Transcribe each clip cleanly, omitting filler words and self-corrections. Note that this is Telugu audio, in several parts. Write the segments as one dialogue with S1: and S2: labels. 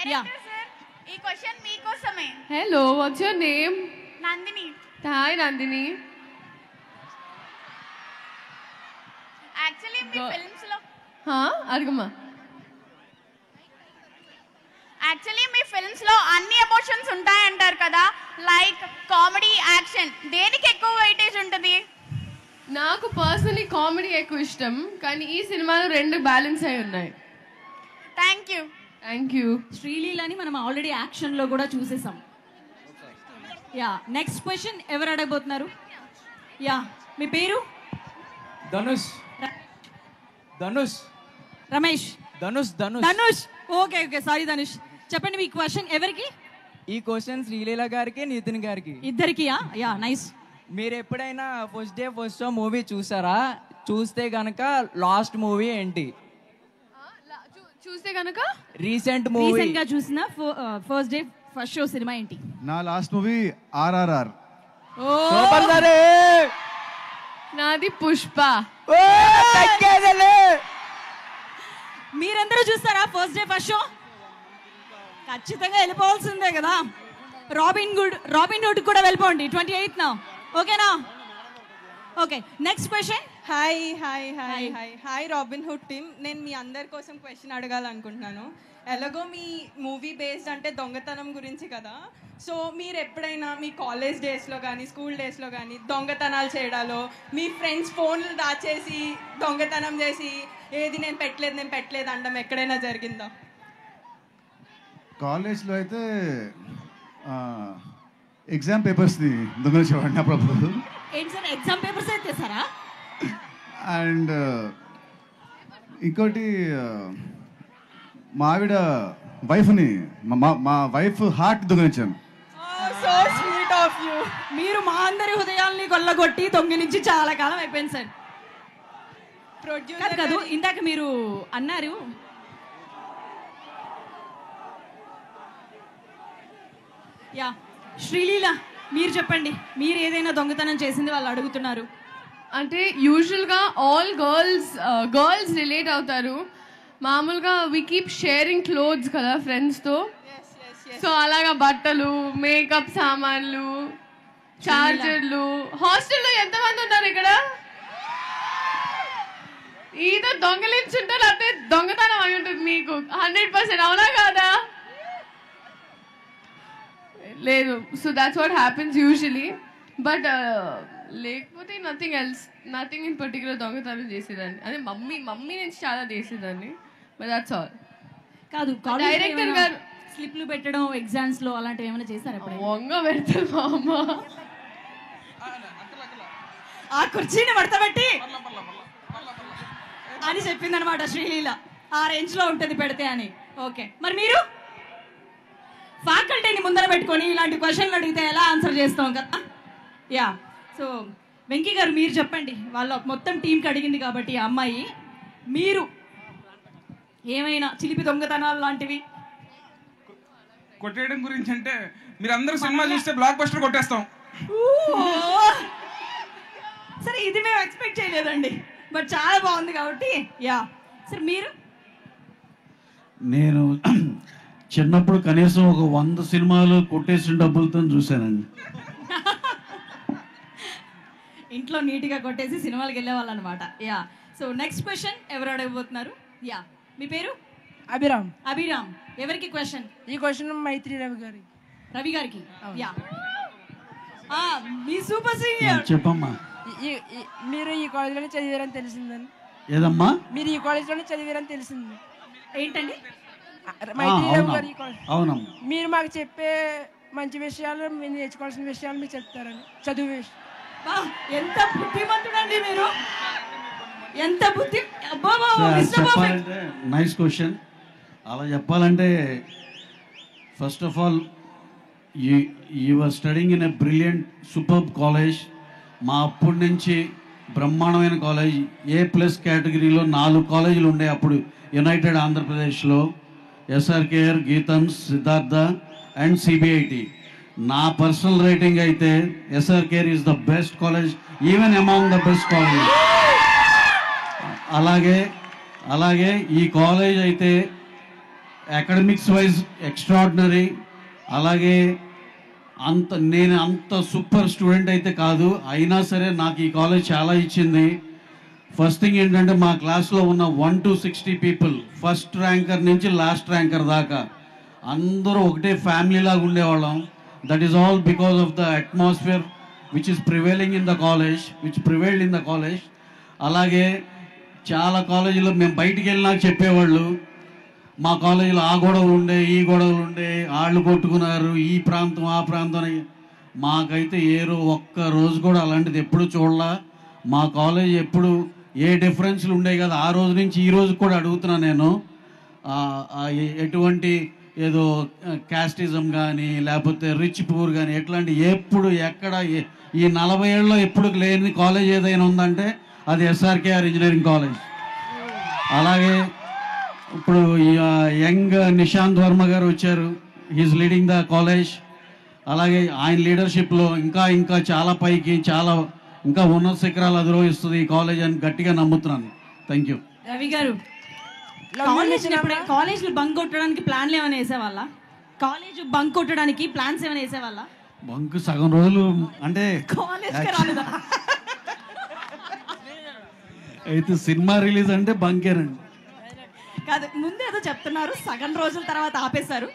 S1: డైరెక్టర్ సార్ ఈ క్వశ్చన్ మీకోసమే.
S2: Hello, what's your name?
S1: Nandini.
S2: Hi, Nandini.
S1: Actually me films లో
S2: అడుగమ్మా.
S1: యాక్చువల్లీ మీ ఫిల్మ్స్ లో అన్ని ఎమోషన్స్ ఉంటాయంటారు కదా, లైక్ కామెడీ, యాక్షన్, దేనికి ఎక్కువ వెయిటేజ్ ఉంటుంది?
S2: నాకు పర్సనలీ కామెడీ ఎక్కువ ఇష్టం, కానీ ఈ సినిమాలో రెండు బ్యాలెన్స్ అయి ఉన్నాయి.
S1: Thank you.
S2: Thank you.
S3: శ్రీలీలని మనం ఆల్రెడీ యాక్షన్ లో కూడా చూసేసాం. యా, నెక్స్ట్ క్వశ్చన్ ఎవరు అడగబోతున్నారు? యా, మీ పేరు?
S4: Dhanush. Dhanush.
S3: Ramesh.
S4: Dhanush. Dhanush.
S3: Dhanush. Okay okay, sorry Dhanush. చెప్పండి మీ క్వశ్చన్ ఎవరికి?
S4: ఈ క్వశ్చన్ శ్రీలీల గారికి, నితిన్ గారికి.
S3: ఇద్దరికియా? Yeah, nice.
S4: మీరు ఎప్పుడైనా first day first show movie చూసారా? చూస్తే గనక లాస్ట్ మూవీ ఏంటి?
S2: చూస్తే కనుక
S4: రీసెంట్ మూవీ
S3: రీసెంట్ గా చూసిన first day first show cinema ఏంటి?
S5: నా లాస్ట్ మూవీ RRR.
S4: సూపర్ సరే.
S2: నాది పుష్ప.
S3: మీరందరూ చూస్తారా ఫస్ట్ డే ఫస్ట్ షో? ఖచ్చితంగా వెళ్ళిపోవాల్సిందే కదా. రాబిన్ హుడ్ కూడా వెళ్ళిపోండి 28th నా. ఓకేనా? Okay, next question.
S6: Hi hi hi hi hi robin hood team. నేను మీ అందరి కోసం క్వశ్చన్ అడగాలనుకుంటున్నాను. ఎలాగో మీ మూవీ బేస్డ్ అంటే దొంగతనం గురించి కదా, సో మీరు ఎప్పుడైనా మీ కాలేజ్ డేస్లో కానీ స్కూల్ డేస్లో కానీ దొంగతనాలు చేయడాలో, మీ ఫ్రెండ్స్ ఫోన్లు దాచేసి దొంగతనం చేసి ఏది నేను పెట్టలేదు అనడం ఎక్కడైనా జరిగిందా?
S5: కాలేజ్లో అయితే ఎగ్జామ్ పేపర్స్ని దొంగలించేవాడిని అప్పుడప్పుడు.
S3: ఏంటి సార్, ఎగ్జామ్ పేపర్స్ అయితే సారా?
S5: అండ్ ఇంకోటి మా ఆవిడ వైఫ్ని మా వైఫ్ హార్ట్ దొంగలించాను.
S6: So sweet of you.
S3: మీరు మా అందరి హృదయాల్ని కొల్లగొట్టి దొంగిలించి చాలా కాలం అయిపోయింది సార్.
S6: ప్రొడ్యూసర్
S3: కాదు, ఇందాక మీరు అన్నారు యా, శ్రీలీల మీరు చెప్పండి, మీరు ఏదైనా దొంగతనం చేసింది వాళ్ళు అడుగుతున్నారు.
S2: అంటే యూజువల్గా ఆల్ గర్ల్స్ రిలేట్ అవుతారు. మామూలుగా వి కీప్ షేరింగ్ క్లోత్స్ కదా ఫ్రెండ్స్తో. సో అలాగా బట్టలు, మేకప్ సామాన్లు, చార్జర్లు. హాస్టల్లో ఎంతమంది ఉన్నారు ఇక్కడ? ఈత దొంగలించుంటారు, అంటే దొంగతనం అయి ఉంటుంది మీకు 100%. అవునా కాదా? లేదు. So that's what happens usually. But లేకపోతే nothing else, nothing in particular దొంగతనం చేసేదాన్ని. అదే మమ్మీ నుంచి చాలా చేసేదాన్ని. But that's all.
S3: కాదు,
S2: డైరెక్టర్ గారు
S3: స్లిప్లు పెట్టడం ఎగ్జామ్స్ లో అలాంటివి ఏమైనా చేశారు?
S2: వంగ పెడతారు మా అమ్మ.
S3: ఆ కుర్చీని పడతబెట్టి అని చెప్పింది అనమాట శ్రీలీల. ఆ రేంజ్ లో ఉంటుంది పెడితే అని. ఓకే, మరి మీరు ఫ్యాకల్టీని ముందర పెట్టుకొని ఇలాంటి క్వశ్చన్లు అడిగితే ఎలా ఆన్సర్ చేస్తాం కదా. యా, సో వెంకీ గారు మీరు చెప్పండి. వాళ్ళ మొత్తం టీంకి అడిగింది కాబట్టి ఆ అమ్మాయి, మీరు ఏమైనా చిలిపి దొంగతనాలు లాంటివి?
S7: కొట్టేయడం గురించి అంటే మీరు అందరూ సినిమా చూస్తే బ్లాక్ బస్టర్ కొట్టేస్తాం.
S3: సరే, ఇది మేము ఎక్స్పెక్ట్ చేయలేదండి, బట్ చాలా బాగుంది కాబట్టి. యా, సరే మీరు?
S8: నేను చిన్నప్పుడు కనీసం ఒక 100 సినిమాలు కొట్టేసిన డబ్బులతో చూశానండి.
S3: ఇంట్లో నీట్గా కొట్టేసి సినిమాలకు వెళ్ళేవాళ్ళు అనమాట. యా, సో నెక్స్ట్ క్వశ్చన్ ఎవరు అడగబోతున్నారు? యా, మీ పేరు?
S9: అభిరామ్.
S3: అభిరామ్, ఎవరికి క్వశ్చన్?
S9: ఈ క్వశ్చన్ మైత్రి రవి గారి.
S3: రవి గారికి. యా, మీ సూపర్ సీనియర్.
S8: చెప్పమ్మా.
S9: మీరు ఈ కాలేజ్లోనే చదివారని తెలిసిందని.
S8: ఏదమ్మా?
S9: మీరు ఈ కాలేజ్లోనే చదివారని తెలిసింది.
S3: ఏంటండి?
S9: మైత్రి రవి గారు ఈ కాలేజ్.
S8: అవునమ్మా.
S9: మీరు మాకు చెప్పే మంచి విషయాలు, మీరు నేర్చుకోవాల్సిన విషయాలు మీరు చెప్తారని. చదువు విషయం.
S3: ఎంత బుద్ధిమంతుడండి మీరు, ఎంత బుద్ధి.
S8: చెప్పాలంటే నైస్ క్వశ్చన్. అలా చెప్పాలంటే first of all you are studing in a brilliant superb college. మా అప్పటి నుంచి బ్రహ్మాండమైన కాలేజ్. A+ కేటగిరీలో 4 కాలేజీలు ఉండే అప్పుడు యునైటెడ్ ఆంధ్రప్రదేశ్లో. SRKR, గీతన్స్, సిద్ధార్థ అండ్ CBIT. నా పర్సనల్ రేటింగ్ అయితే SRKR is the best college, even among the best college. అలాగే ఈ కాలేజ్ అయితే అకాడమిక్స్ వైజ్ ఎక్స్ట్రాడినరీ. అలాగే నేను అంత సూపర్ స్టూడెంట్ అయితే కాదు, అయినా సరే నాకు ఈ కాలేజ్ చాలా ఇచ్చింది. ఫస్ట్ థింగ్ ఏంటంటే మా క్లాస్లో ఉన్న 1 to 60 పీపుల్, ఫస్ట్ ర్యాంకర్ నుంచి లాస్ట్ ర్యాంకర్ దాకా అందరూ ఒకటే ఫ్యామిలీ లాగా ఉండేవాళ్ళం. That is all because of the atmosphere which is prevailing in the college, which prevailed in the college. అలాగే చాలా కాలేజీలో మేము బయటికి వెళ్ళినాక చెప్పేవాళ్ళు, మా కాలేజీలో ఆ గొడవలు ఉండే, ఈ గొడవలు ఉండే, వాళ్ళు కొట్టుకున్నారు, ఈ ప్రాంతం ఆ ప్రాంతం. మాకైతే ఒక్క రోజు కూడా అలాంటిది ఎప్పుడు చూడలా. మా కాలేజ్ ఎప్పుడు ఏ డిఫరెన్స్లు ఉండే కదా, ఆ రోజు నుంచి ఈ రోజు కూడా అడుగుతున్నా నేను. ఎటువంటి ఏదో క్యాస్టిజం కానీ లేకపోతే రిచ్ పూర్ కానీ ఎట్లాంటి ఎప్పుడు ఎక్కడ ఈ 40 ఏళ్ళలో ఎప్పుడు లేని కాలేజ్ ఏదైనా ఉందంటే అది SRKR ఇంజనీరింగ్ కాలేజ్. అలాగే ఇప్పుడు యంగ్ నిశాంత్ వర్మ గారు వచ్చారు, హీఈస్ లీడింగ్ ద కాలేజ్. అలాగే ఆయన లీడర్షిప్లో ఇంకా చాలా పైకి చాలా ఇంకా ఉన్నత శిఖరాలు అధిరోహిస్తుంది ఈ కాలేజ్ అని గట్టిగా నమ్ముతున్నాను. Thank you.
S3: రవి గారు, కాలేజ్లో బంక్ కొట్టడానికి ప్లాన్లు ఏమైనా వేసేవాళ్ళ? కాలేజ్ బంక్ కొట్టడానికి ప్లాన్స్ ఏమైనా వేసేవాళ్ళ?
S8: బంక్ సగం రోజులు అంటే అయితే సినిమా రిలీజ్ అంటే బంకేనండి.
S3: కాదు, ముందు ఏదో చెప్తున్నారు, సగం రోజుల తర్వాత ఆపేశారు.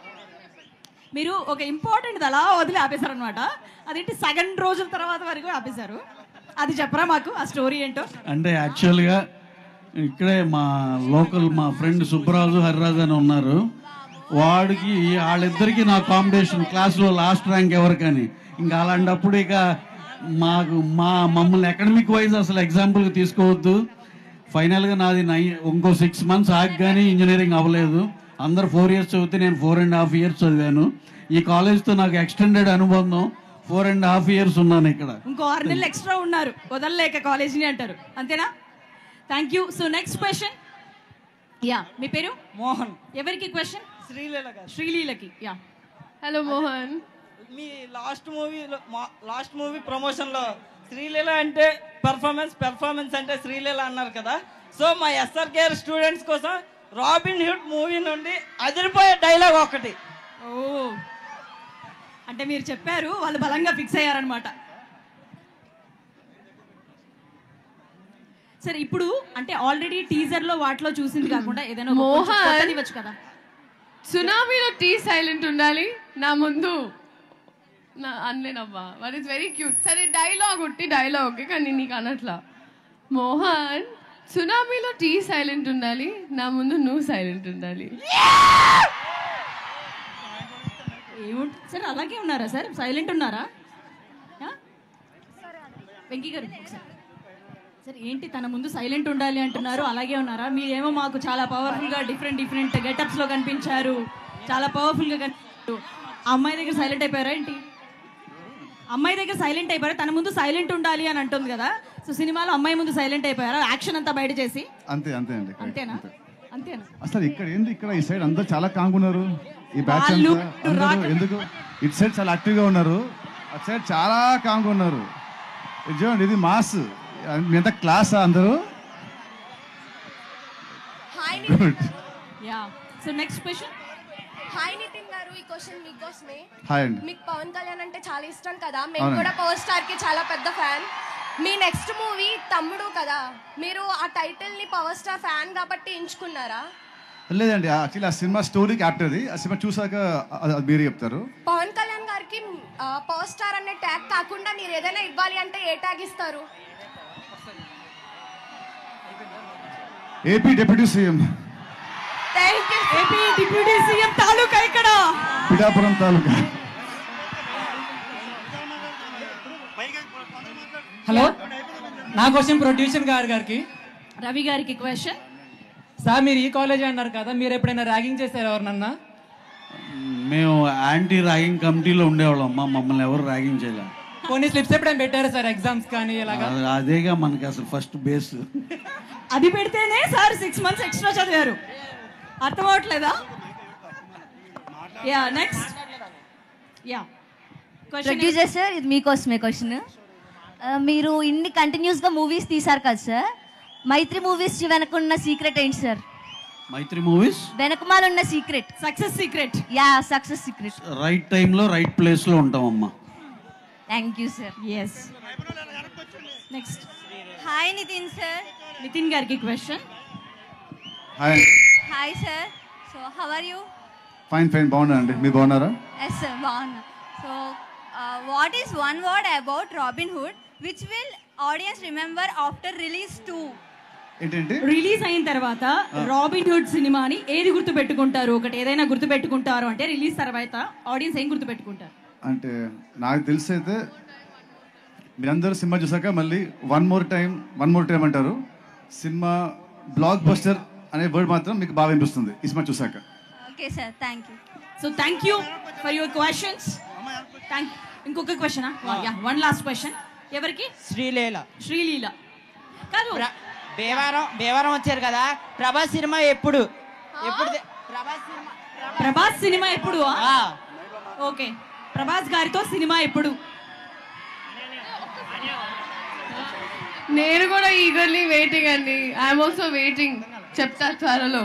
S3: మీరు ఒక ఇంపార్టెంట్ అలా వదిలి ఆపేశారు అనమాట. అదేంటి సగం రోజుల తర్వాత వరకు ఆపేశారు, అది చెప్పరా మాకు, ఆ స్టోరీ ఏంటో?
S8: అంటే యాక్చువల్గా ఇక్కడే మా లోకల్ మా ఫ్రెండ్ సుబ్బరాజు హరిరాజు అని ఉన్నారు, వాడికి వాళ్ళిద్దరికి నా కాంపిటీషన్ క్లాస్లో లాస్ట్ ర్యాంక్ ఎవరికని. ఇంకా అలాంటప్పుడు ఇక మమ్మల్ని అకాడమిక్ వైజ్ అసలు ఎగ్జాంపుల్గా తీసుకోవద్దు. ఫైనల్గా నాది ఇంకో 6 months ఆగి కానీ ఇంజనీరింగ్ అవ్వలేదు. అందరు 4 years చదివితే నేను 4.5 years చదివాను. ఈ కాలేజ్తో నాకు ఎక్స్టెండెడ్ అనుబంధం, 4.5 years ఉన్నాను ఇక్కడ.
S3: ఇంకో 6 నెలలు ఎక్స్ట్రా ఉన్నారు, వదలలేక కాలేజీని అంటారు, అంతేనా? Thank you. So next question. Yeah, మీ పేరు?
S10: మోహన్.
S3: ఎవరికి క్వశ్చన్?
S10: శ్రీలీల గారు.
S3: శ్రీలీలకి. Yeah,
S2: hello Mohan.
S10: మీ లాస్ట్ మూవీ ప్రమోషన్లో శ్రీలీల అంటే పెర్ఫార్మెన్స్ అంటే శ్రీలీల అన్నారు కదా. సో మా SRKR స్టూడెంట్స్ కోసం రాబిన్ హుడ్ మూవీ నుండి అదిరిపోయే డైలాగ్ ఒకటి.
S3: ఓ, అంటే మీరు చెప్పారు, వాళ్ళు బలంగా ఫిక్స్ అయ్యారనమాట. సరే, ఇప్పుడు అంటే ఆల్రెడీ టీజర్ లో వాటిలో చూసింది కాకుండా ఏదైనా
S2: మోహన్
S3: ఇవ్వచ్చు కదా.
S2: సునామీలో టీ సైలెంట్ ఉండాలి నా ముందు అనలేనవ్వా, బట్ ఇట్స్ వెరీ క్యూట్. సరే డైలాగ్ డైలాగ్ కానీ నీకు అనట్లా. మోహన్, సునామీలో టీ సైలెంట్ ఉండాలి నా ముందు నువ్వు సైలెంట్ ఉండాలి.
S3: ఏముంటుంది సార్, అలాగే ఉన్నారా సార్? సైలెంట్ ఉన్నారా? వెంకీ గారు సార్, ఏంటి తన ముందు సైలెంట్ ఉండాలి అంటున్నారు, అలాగే ఉన్నారా? మీరేమో మాకు చాలా పవర్ఫుల్గా డిఫరెంట్ గెటప్స్లో కనిపించారు, చాలా పవర్ఫుల్గా కనిపించారు. అమ్మాయి దగ్గర సైలెంట్ అయిపోయారా ఏంటి? అమ్మాయి దగ్గర సైలెంట్ అయిపోయారా? తన ముందు సైలెంట్ ఉండాలి అని అంటుంది కదా. సో సినిమాలో అమ్మాయి ముందు సైలెంట్ అయిపోయారా? యాక్షన్ అంతా బయట చేసి
S5: అంతే అంతే అండి.
S3: అంతేనా?
S5: అసలు ఇక్కడ ఏంది, ఇక్కడ ఈ సైడ్ అందరూ చాలా కాంగ్ ఉన్నారు, ఈ బ్యాచ్ అంతా ఎందుకు ఇటు సైడ్ చాలా యాక్టివ్గా ఉన్నారు, అటు సైడ్ చాలా కాంగ్ ఉన్నారు. ఇది చూడండి, ఇది మాస్, ఎంత క్లాస్ అందరూ. Good.
S3: Ya, so next question.
S11: Hi Nitin గారు, ఈ క్వశ్చన్ మీకోసమే.
S5: హాయ్ అండి.
S11: మీకు పవన్ కళ్యాణ్ అంటే చాలా ఇష్టం కదా, మేము కూడా పవర్ స్టార్ కి చాలా పెద్ద ఫ్యాన్. మీ నెక్స్ట్ మూవీ తమ్ముడు కదా, మీరు ఆ టైటిల్ ని పవర్ స్టార్ ఫ్యాన్ కాబట్టి ఎంచుకున్నారా?
S5: లేదండి, యాక్చువల్లీ ఆ సినిమా స్టోరీ క్యాప్టర్ది, ఆ సినిమా చూసాక మీరు చెప్తారు.
S11: పవన్ కళ్యాణ్ గారికి పవర్ స్టార్ అనే ట్యాగ్ కాకుండా మీరు ఏదైనా ఇవ్వాలి అంటే ఏ ట్యాగ్ ఇస్తారు?
S5: AP deputy CM.
S3: AP deputy CM తాలూకా ఇక్కడ
S5: పిఠాపురం తాలూకా.
S10: హలో, నా క్వశ్చన్ ప్రొడ్యూసర్ గారికి.
S3: రవి గారికి క్వశ్చన్.
S10: సార్, మీరు ఈ కాలేజ్ అన్నారు కదా, మీరు ఎప్పుడైనా ర్యాగింగ్ చేశారు ఎవరినన్నా?
S8: మేము యాంటీ ర్యాగింగ్ కమిటీలో ఉండేవాళ్ళం, మమ్మల్ని ఎవరు ర్యాగింగ్ చేయలేదు.
S10: కొన్ని స్లిప్స్ ఎప్పుడైనా పెట్టారా సార్ ఎగ్జామ్స్ కానీ ఇలాగా?
S8: అదేగా మనకి అసలు ఫస్ట్ బేస్.
S3: అది పెడితేనే సార్ 6 months ఎక్స్ట్రా చదివారు, అర్థం అవట్లేదా? Yeah, next. Yeah,
S12: producer sir, ఇది మీకోసమే క్వశ్చన్. మీరు ఇన్ని కంటిన్యూస్గా మూవీస్ తీశారు కదా సార్, మైత్రి మూవీస్ వెనకున్న సీక్రెట్ ఏంటి సార్?
S8: మైత్రి మూవీస్
S12: వెనకమాల ఉన్న secret.
S3: Success secret.
S12: Yeah, success secret.
S8: Right టైంలో రైట్ ప్లేస్లో ఉంటామమ్మా.
S12: Thank you sir.
S3: Yes. Next
S12: hi Nithin sir.
S3: Nithin గారికి question.
S5: Hi.
S12: Hi sir. So how are you?
S5: Fine fine, బాగున్నానండి. మీరు బాగున్నారా?
S12: ఎస్ సార్, బాగున్నా. So what is one word about robin hood which will audience remember after release 2?
S5: ఏంటంటే
S3: రిలీజ్ అయిన తర్వాత రాబిన్ హుడ్ సినిమాని ఏది గుర్తు పెట్టుకుంటారు? ఒకటి ఏదైనా గుర్తు పెట్టుకుంటారు అంటే రిలీజ్ తర్వాత ఆడియన్స్ ఏం గుర్తు పెట్టుకుంటారు?
S5: అంటే నాకు తెలిసి అయితే మీరందరూ సినిమా చూసాక మళ్ళీ వన్ మోర్ టైం అంటారు. సినిమా బ్లాక్ బస్టర్ అనే వర్డ్ మాత్రం మీకు బాగా వినిపిస్తుంది ఈ సినిమా చూసాక.
S12: Okay sir, thank you.
S3: So thank you for your questions. ఇంకొక క్వశ్చన్, వన్ లాస్ట్ క్వశ్చన్. ఎవరికి?
S10: శ్రీలీల.
S3: శ్రీలీల కాదు,
S10: భీమవరం వచ్చారు కదా, ప్రభాస్ సినిమా ఎప్పుడు?
S3: ప్రభాస్ సినిమా ఎప్పుడు? ఓకే, ప్రభాస్ గారితో సినిమా ఎప్పుడు?
S2: నేను కూడా ఈగర్లీ వెయిటింగ్ అండి. I'm also waiting. చెప్తా త్వరలో.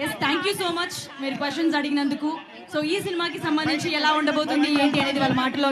S3: Yes, thank you so much మీరు క్వశ్చన్స్ అడిగినందుకు. సో ఈ సినిమాకి సంబంధించి ఎలా ఉండబోతుంది ఏంటి అనేది వాళ్ళ మాటలో